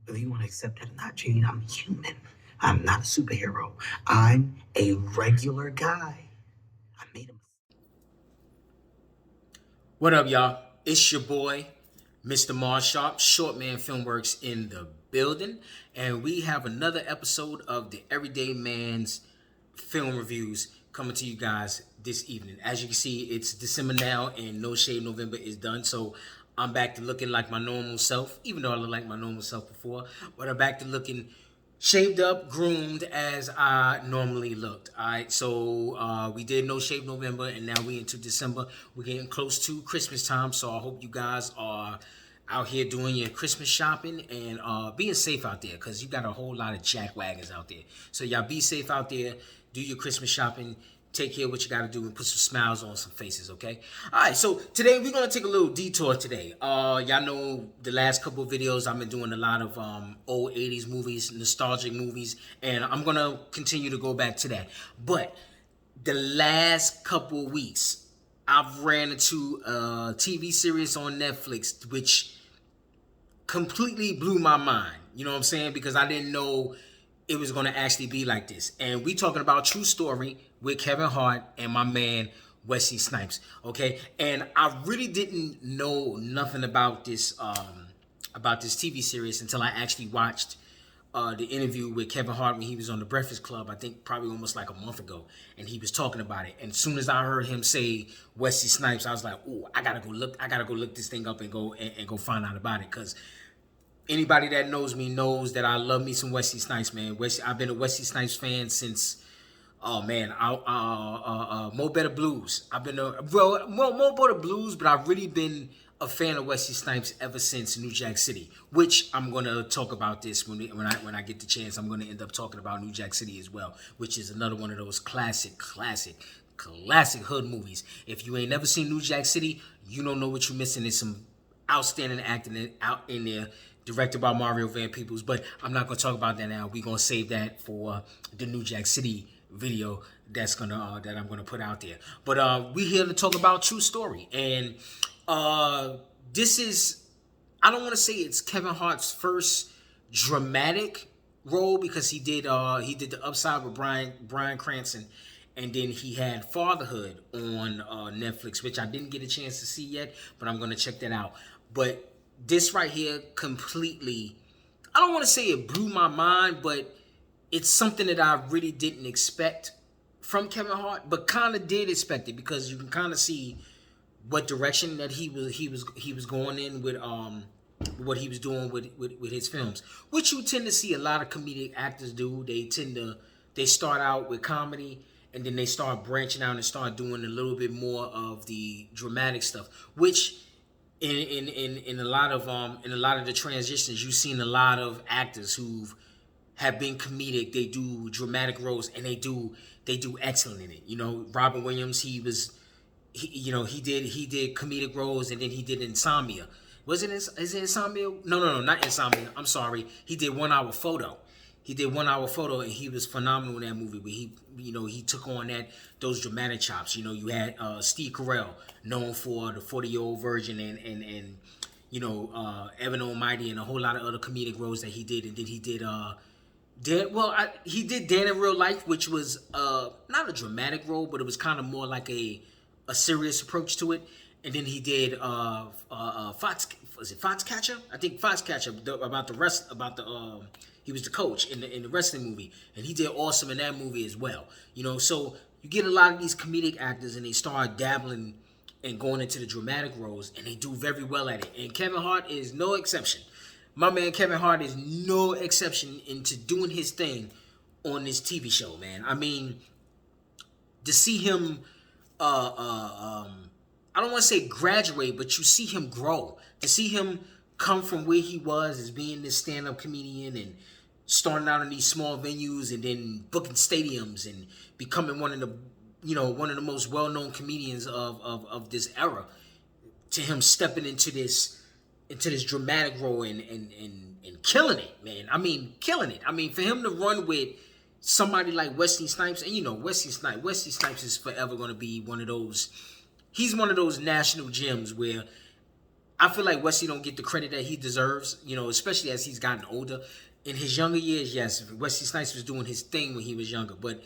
Whether you want to accept that or not, Gene, I'm human. I'm not a superhero. I'm a regular guy. I made a mistake. What up, y'all? It's your boy, Mr. Marsharp, Shortman Filmworks in the building, and we have another episode of the Everyday Man's Film Reviews coming to you guys this evening. As you can see, it's December now, and No Shave November is done, so I'm back to looking like my normal self, even though I looked like my normal self before, but I'm back to looking shaved up, groomed as I normally looked. All right, so we did No Shave November, and now we into December. We're getting close to Christmas time, so I hope you guys are out here doing your Christmas shopping and being safe out there, because you got a whole lot of jack wagons out there. So y'all be safe out there. Do your Christmas shopping. Take care of what you got to do and put some smiles on some faces, okay? All right, so today we're going to take a little detour today. Y'all know the last couple of videos I've been doing a lot of old 80s movies, nostalgic movies, and I'm going to continue to go back to that. But the last couple of weeks, I've ran into a TV series on Netflix which completely blew my mind. You know what I'm saying? Because I didn't know it was going to actually be like this. And we talking about True Story with Kevin Hart and my man Wesley Snipes. Okay, and I really didn't know nothing about this TV series until I actually watched the interview with Kevin Hart when he was on the Breakfast Club. I think probably almost like a month ago, and he was talking about it. And as soon as I heard him say Wesley Snipes, I was like, "Oh, I gotta go look this thing up and go find out about it." Because anybody that knows me knows that I love me some Wesley Snipes, man. I've been a Wesley Snipes fan since, oh man, Mo Better Blues. I've been Mo Better Blues, but I've really been a fan of Wesley Snipes ever since New Jack City, which I'm gonna talk about this when I get the chance. I'm gonna end up talking about New Jack City as well, which is another one of those classic hood movies. If you ain't never seen New Jack City, you don't know what you're missing. There's some outstanding acting out in there, directed by Mario Van Peebles. But I'm not gonna talk about that now. We're gonna save that for the New Jack City video that I'm gonna put out there. But we here to talk about True Story, and this is, I don't want to say it's Kevin Hart's first dramatic role, because he did The Upside with Bryan Cranston, and then he had Fatherhood on Netflix, which I didn't get a chance to see yet, but I'm gonna check that out. But this right here completely, I don't want to say it blew my mind, but it's something that I really didn't expect from Kevin Hart, but kind of did expect it, because you can kind of see what direction that he was going in with what he was doing with his films, which you tend to see a lot of comedic actors do. They start out with comedy, and then they start branching out and start doing a little bit more of the dramatic stuff, which in a lot of the transitions, you've seen a lot of actors who have been comedic. They do dramatic roles, and they do excellent in it. You know, Robin Williams, he did comedic roles, and then he did Insomnia. Is it Insomnia? No, not Insomnia. I'm sorry. He did 1 Hour Photo. He did 1 Hour Photo, and he was phenomenal in that movie. Where he took on those dramatic chops. You know, you had Steve Carell, known for the 40-Year-Old Virgin, and Evan Almighty, and a whole lot of other comedic roles that he did. And then he did he did Dan in Real Life, which was not a dramatic role, but it was kind of more like a serious approach to it. And then he did Foxcatcher? I think Foxcatcher, about the rest, about the he was the coach in the wrestling movie, and he did awesome in that movie as well. You know, so you get a lot of these comedic actors, and they start dabbling and going into the dramatic roles, and they do very well at it. And Kevin Hart is no exception. My man Kevin Hart is no exception into doing his thing on this TV show, man. I mean, to see him I don't want to say graduate, but you see him grow. To see him come from where he was as being this stand-up comedian, and starting out in these small venues, and then booking stadiums, and becoming one of the most well-known comedians of this era, to him stepping into this dramatic role, and killing it, man. I mean, killing it. I mean, for him to run with somebody like Wesley Snipes, and Wesley Snipes is forever going to be one of those. He's one of those national gems where I feel like Wesley don't get the credit that he deserves, you know, especially as he's gotten older. In his younger years, yes, Wesley Snipes was doing his thing when he was younger, but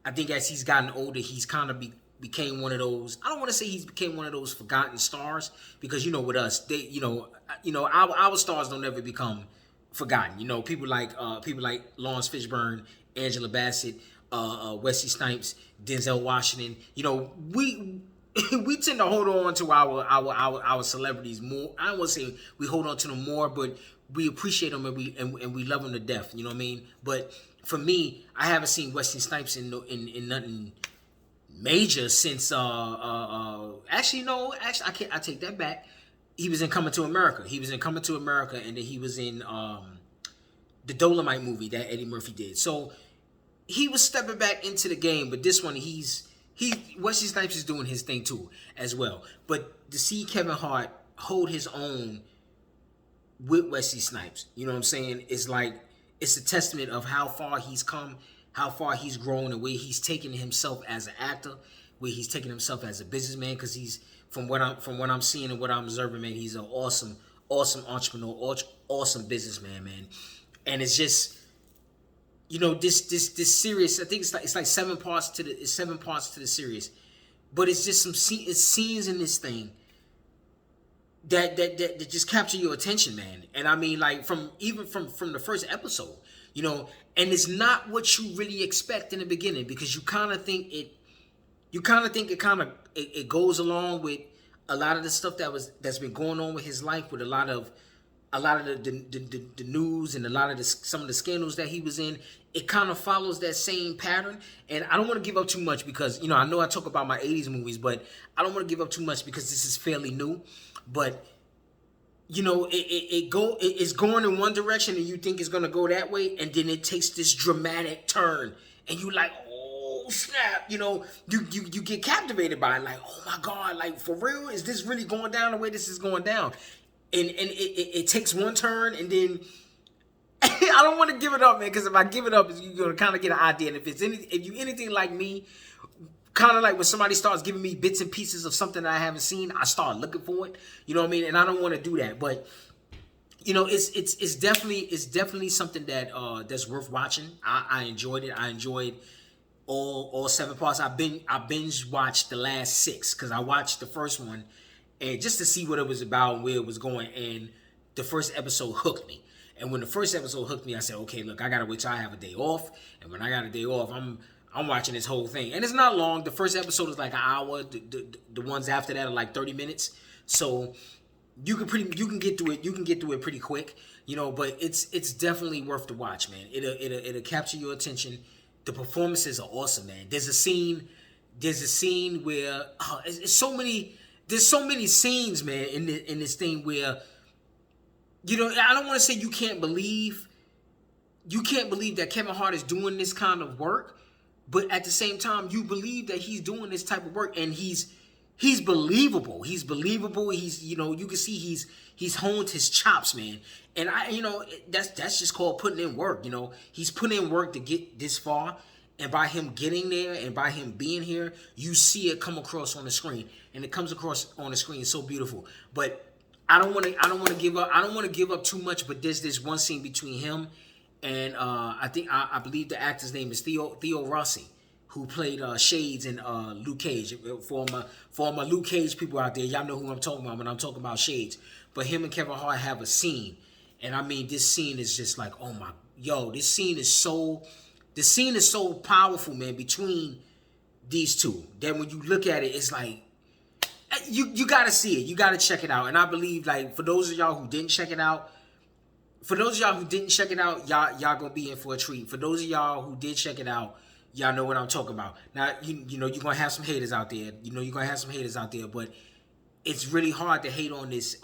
I think as he's gotten older, he's kind of became one of those. I don't want to say he's became one of those forgotten stars, because you know with us, our stars don't ever become forgotten. You know, people like Lawrence Fishburne, Angela Bassett, Wesley Snipes, Denzel Washington. You know, we tend to hold on to our celebrities more. I don't want to say we hold on to them more, but we appreciate them and we love them to death. You know what I mean? But for me, I haven't seen Wesley Snipes in nothing major since actually I take that back. He was in Coming to America. And then he was in the Dolomite movie that Eddie Murphy did. So he was stepping back into the game, but this one Wesley Snipes is doing his thing too as well. But to see Kevin Hart hold his own with Wesley Snipes, you know what I'm saying? It's like, it's a testament of how far he's come, how far he's grown, and where he's taken himself as an actor, where he's taken himself as a businessman. Because he's, from what I'm seeing and what I'm observing, man, he's an awesome entrepreneur, awesome businessman, man. And it's just, you know, this series. I think it's like 7 parts to the series, but it's just some scenes in this thing that just capture your attention, man. And I mean, like from the first episode, you know, and it's not what you really expect in the beginning, because you kind of think it goes along with a lot of the stuff that's been going on with his life, with a lot of the news and some of the scandals that he was in. It kind of follows that same pattern. And I don't want to give up too much, because, you know, I know I talk about my 80s movies, but I don't want to give up too much because this is fairly new. But, you know, it's going in one direction and you think it's going to go that way, and then it takes this dramatic turn and you like, oh snap, you know, you get captivated by it, like, oh my God, like, for real, is this really going down the way this is going down? And it takes one turn, and then I don't want to give it up, man, because if I give it up, you're gonna kind of get an idea. And if you anything like me, kind of like when somebody starts giving me bits and pieces of something that I haven't seen, I start looking for it. You know what I mean? And I don't want to do that, but you know, it's definitely something that that's worth watching. I enjoyed it. I enjoyed all 7 parts. I binge watched the last 6 because I watched the first one and just to see what it was about and where it was going. And the first episode hooked me. And when the first episode hooked me, I said, okay, look, I gotta wait till I have a day off. And when I got a day off, I'm watching this whole thing. And it's not long. The first episode is like an hour. The ones after that are like 30 minutes. So you can get through it. You can get through it pretty quick, you know. But it's definitely worth the watch, man. It'll capture your attention. The performances are awesome, man. There's a scene where there's so many scenes, man, in this thing where, you know, I don't want to say you can't believe that Kevin Hart is doing this kind of work, but at the same time, you believe that he's doing this type of work, and he's believable. He's believable. He's, you know, you can see he's honed his chops, man. And that's just called putting in work. You know, he's put in work to get this far, and by him getting there and by him being here, you see it come across on the screen, and it comes across on the screen so beautiful. But I don't want to give up. I don't want to give up too much. But there's this one scene between him and I believe the actor's name is Theo Rossi, who played Shades in Luke Cage. For my Luke Cage people out there, y'all know who I'm talking about when I'm talking about Shades. But him and Kevin Hart have a scene, and I mean, this scene is just like, oh my, this scene is so powerful, man, between these two. That when you look at it, it's like, you gotta see it, you gotta check it out. And I believe, like, for those of y'all who didn't check it out, y'all gonna be in for a treat. For those of y'all who did check it out, y'all know what I'm talking about. Now, you know, you're gonna have some haters out there. But it's really hard to hate on this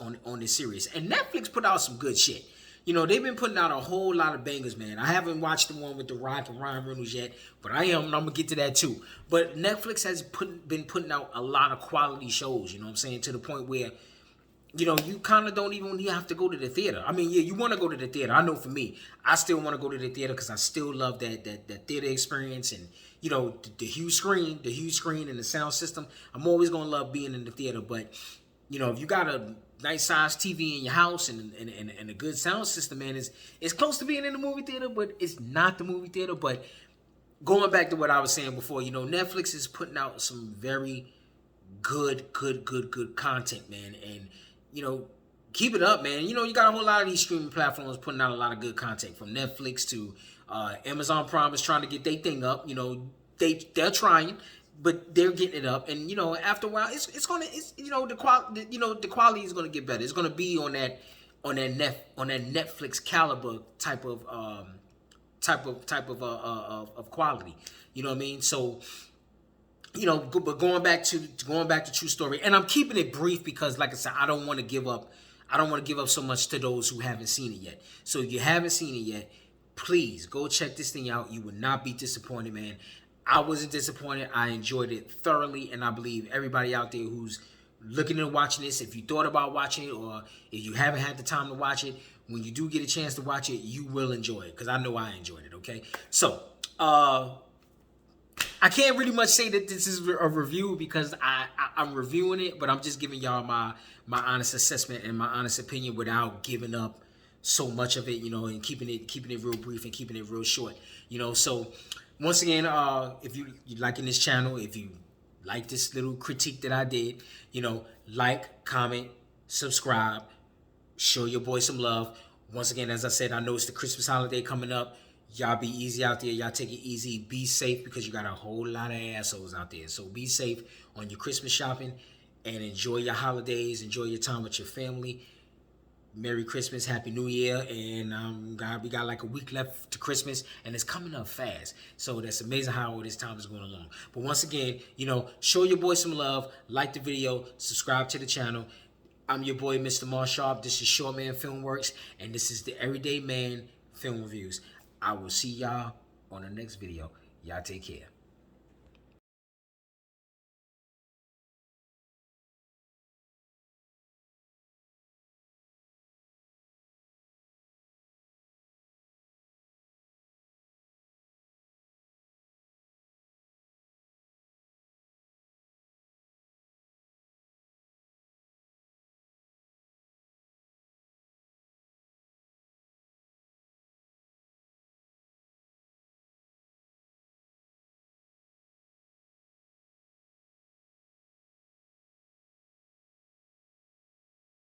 series. And Netflix put out some good shit. You know, they've been putting out a whole lot of bangers, man. I haven't watched the one with The Rock and Ryan Reynolds yet, but I'm gonna get to that too. But Netflix has been putting out a lot of quality shows, you know what I'm saying, to the point where, you know, you kind of don't even have to go to the theater. I mean, yeah, you want to go to the theater. I know for me, I still want to go to the theater because I still love that theater experience, and, you know, the huge screen and the sound system. I'm always going to love being in the theater. But You know, if you got a nice size TV in your house and a good sound system, man, it's close to being in the movie theater, but it's not the movie theater. But going back to what I was saying before, you know, Netflix is putting out some very good content, man. And, you know, keep it up, man. You know, you got a whole lot of these streaming platforms putting out a lot of good content, from Netflix to Amazon Prime is trying to get their thing up. You know, they're trying, but they're getting it up. And, you know, after a while, the quality is gonna get better. It's gonna be on that Netflix caliber type of quality. You know what I mean? So, you know, but going back to True Story, and I'm keeping it brief because, like I said, I don't want to give up so much to those who haven't seen it yet. So if you haven't seen it yet, please go check this thing out. You will not be disappointed, man. I wasn't disappointed. I enjoyed it thoroughly, and I believe everybody out there who's looking at watching this, if you thought about watching it, or if you haven't had the time to watch it, when you do get a chance to watch it, you will enjoy it, because I know I enjoyed it. Okay, so I can't really much say that this is a review because I'm reviewing it, but I'm just giving y'all my honest assessment and my honest opinion without giving up so much of it, you know, and keeping it real brief and keeping it real short, you know. So once again, if you liking this channel, if you like this little critique that I did, you know, like, comment, subscribe, show your boy some love. Once again, as I said, I know it's the Christmas holiday coming up. Y'all be easy out there. Y'all take it easy. Be safe, because you got a whole lot of assholes out there. So be safe on your Christmas shopping and enjoy your holidays. Enjoy your time with your family. Merry Christmas, Happy New Year, and we got like a week left to Christmas, and it's coming up fast. So that's amazing how all this time is going along. But once again, you know, show your boy some love, like the video, subscribe to the channel. I'm your boy, Mr. Marsharp. This is Short Man Filmworks, and this is the Everyday Man Film Reviews. I will see y'all on the next video. Y'all take care.